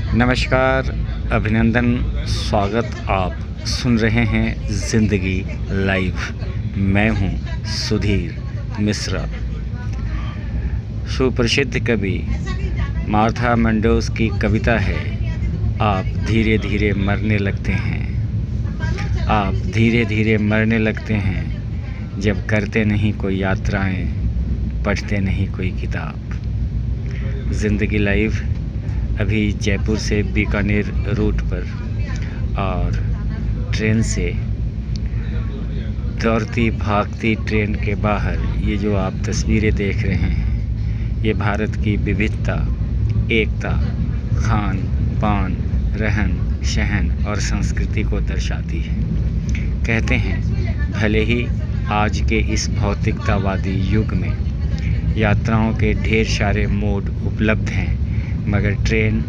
नमस्कार, अभिनंदन, स्वागत। आप सुन रहे हैं ज़िंदगी लाइव। मैं हूं सुधीर मिश्रा। सुप्रसिद्ध कवि मार्था मंडोस की कविता है, आप धीरे धीरे मरने लगते हैं। आप धीरे धीरे मरने लगते हैं जब करते नहीं कोई यात्राएं, पढ़ते नहीं कोई किताब। ज़िंदगी लाइव अभी जयपुर से बीकानेर रूट पर और ट्रेन से दौड़ती भागती ट्रेन के बाहर ये जो आप तस्वीरें देख रहे हैं, ये भारत की विविधता, एकता, खान पान, रहन सहन और संस्कृति को दर्शाती है। कहते हैं भले ही आज के इस भौतिकतावादी युग में यात्राओं के ढेर सारे मोड उपलब्ध हैं, मगर ट्रेन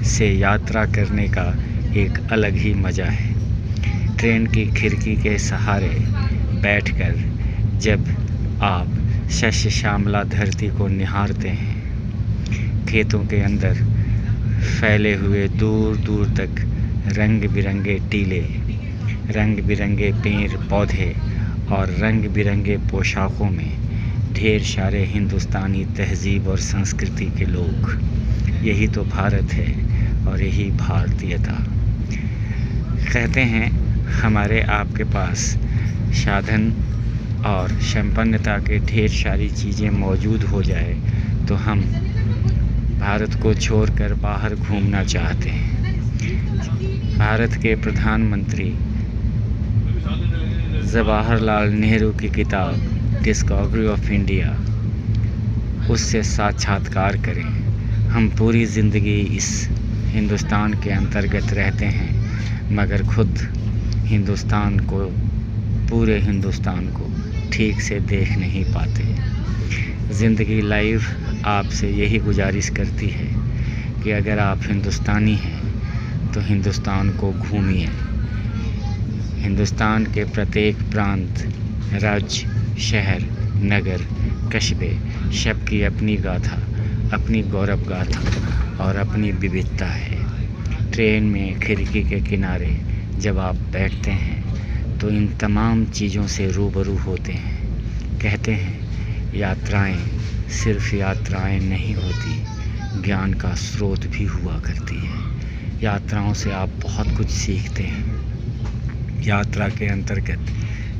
से यात्रा करने का एक अलग ही मज़ा है। ट्रेन की खिड़की के सहारे बैठकर जब आप शस्य श्यामला धरती को निहारते हैं, खेतों के अंदर फैले हुए दूर दूर तक रंग बिरंगे टीले, रंग बिरंगे पेड़ पौधे और रंग बिरंगे पोशाकों में ढेर सारे हिंदुस्तानी तहजीब और संस्कृति के लोग, यही तो भारत है और यही भारतीयता। कहते हैं हमारे आपके पास साधन और संपन्नता के ढेर सारी चीज़ें मौजूद हो जाए तो हम भारत को छोड़कर बाहर घूमना चाहते हैं। भारत के प्रधानमंत्री जवाहरलाल नेहरू की किताब डिस्कवरी ऑफ इंडिया, उससे साक्षात्कार करें। हम पूरी ज़िंदगी इस हिंदुस्तान के अंतर्गत रहते हैं, मगर खुद हिंदुस्तान को, पूरे हिंदुस्तान को ठीक से देख नहीं पाते। ज़िंदगी लाइव आपसे यही गुजारिश करती है कि अगर आप हिंदुस्तानी हैं तो हिंदुस्तान को घूमिए। हिंदुस्तान के प्रत्येक प्रांत, राज्य, शहर, नगर, कस्बे, सबकी अपनी गाथा, अपनी गौरव गाथा और अपनी विविधता है। ट्रेन में खिड़की के किनारे जब आप बैठते हैं तो इन तमाम चीज़ों से रूबरू होते हैं। कहते हैं यात्राएं सिर्फ यात्राएं नहीं होती, ज्ञान का स्रोत भी हुआ करती है। यात्राओं से आप बहुत कुछ सीखते हैं। यात्रा के अंतर्गत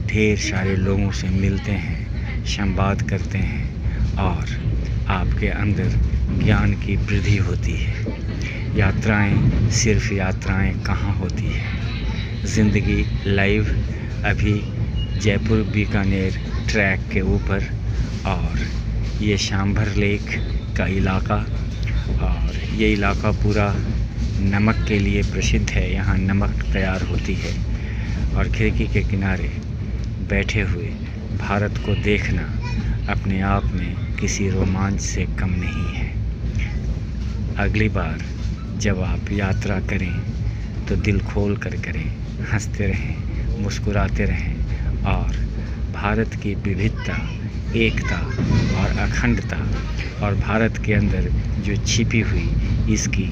ढेर सारे लोगों से मिलते हैं, संवाद करते हैं और आपके अंदर ज्ञान की वृद्धि होती है। यात्राएं सिर्फ यात्राएं कहाँ होती है। ज़िंदगी लाइव अभी जयपुर बीकानेर ट्रैक के ऊपर, और ये सांभर लेक का इलाका, और ये इलाका पूरा नमक के लिए प्रसिद्ध है। यहाँ नमक तैयार होती है और खिड़की के किनारे बैठे हुए भारत को देखना अपने आप में किसी रोमांच से कम नहीं है। अगली बार जब आप यात्रा करें तो दिल खोल कर करें, हंसते रहें, मुस्कुराते रहें और भारत की विविधता, एकता और अखंडता और भारत के अंदर जो छिपी हुई इसकी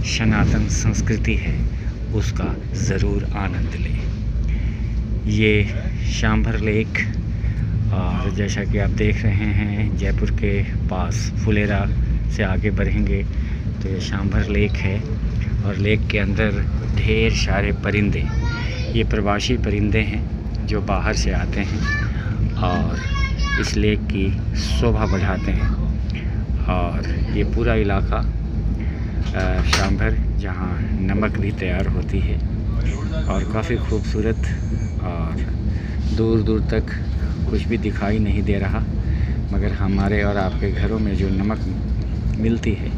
सनातन संस्कृति है उसका ज़रूर आनंद लें। ये सांभर लेक, और जैसा कि आप देख रहे हैं जयपुर के पास फुलेरा से आगे बढ़ेंगे तो ये सांभर लेक है, और लेक के अंदर ढेर सारे परिंदे, ये प्रवासी परिंदे हैं जो बाहर से आते हैं और इस लेक की शोभा बढ़ाते हैं। और ये पूरा इलाका सांभर, जहाँ नमक भी तैयार होती है, और काफ़ी खूबसूरत, और दूर दूर तक कुछ भी दिखाई नहीं दे रहा, मगर हमारे और आपके घरों में जो नमक मिलती है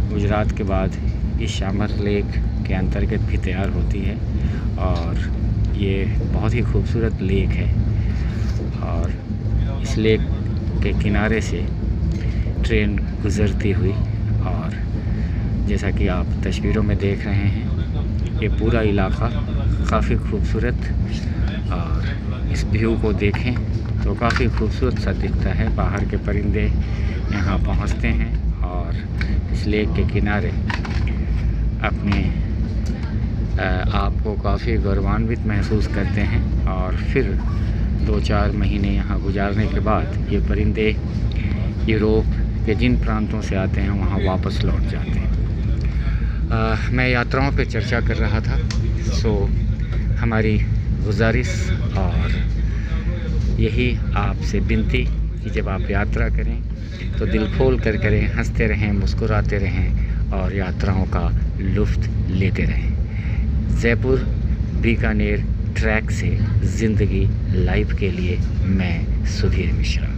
गुजरात के बाद इस सांभर लेक के अंतर्गत भी तैयार होती है। और ये बहुत ही खूबसूरत लेक है, और इस लेक के किनारे से ट्रेन गुज़रती हुई, और जैसा कि आप तस्वीरों में देख रहे हैं ये पूरा इलाका काफ़ी खूबसूरत, और इस व्यू को देखें तो काफ़ी खूबसूरत सा दिखता है। बाहर के परिंदे यहाँ पहुँचते हैं और इस लेक के किनारे अपने आप को काफ़ी गौरवान्वित महसूस करते हैं और फिर 2-4 महीने यहाँ गुजारने के बाद ये परिंदे यूरोप के जिन प्रांतों से आते हैं वहाँ वापस लौट जाते हैं। मैं यात्राओं पे चर्चा कर रहा था, सो हमारी गुजारिश और यही आपसे विनती कि जब आप यात्रा करें तो दिल खोल कर करें, हंसते रहें, मुस्कुराते रहें और यात्राओं का लुत्फ़ लेते रहें। जयपुर बीकानेर ट्रैक से ज़िंदगी लाइव के लिए मैं सुधीर मिश्रा।